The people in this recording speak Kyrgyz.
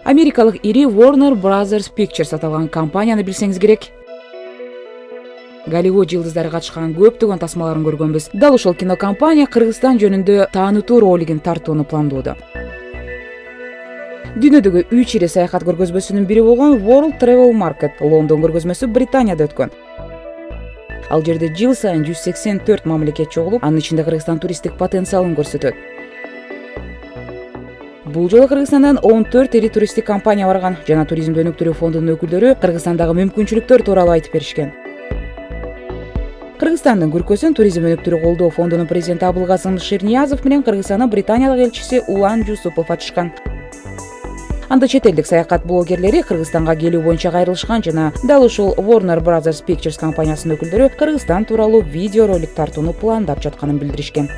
Америкалык ири Warner Brothers Pictures аталган компанияны билсеңиз керек. Голливуд жылдыздары катышкан көптөгөн тасмаларын көргөнбүз. Дал ошол кинокомпания Кыргызстан жөнүндө таанытуу ролигин тартууну пландоодо. Дүйнөдөгү 3 ири саякат көргөзмөсүнүн бири болгон World Travel Market Лондон көргөзмөсү Британияда өткөн. Ал жерде жыл сайын 184 мамлекет чогулуп, анын ичинде Кыргызстан туристтик потенциалын көрсөтөт. Бул жолу Кыргызстандан 14 ири туристтик компания барган жана туризмди өнүктүрүү фондунун өкүлдөрү Кыргызстандагы мүмкүнчүлүктөр тууралуу айтып беришкен. Кыргызстандын күркөсүн туризм өнүктүрүү колдоо фондунун президенти Абылкасым Ширниязов менен Кыргызстандын Британиядагы элчиси Улан Жусупов ачышкан. Анда чет элдик саякат блогерлери Кыргызстанга келүү боюнча кайрылышкан жана дал ушул Warner Brothers Pictures компаниясынын өкүлдөрү Кыргызстан тууралуу видео ролик тартууну пландап жатканын билдиришкен.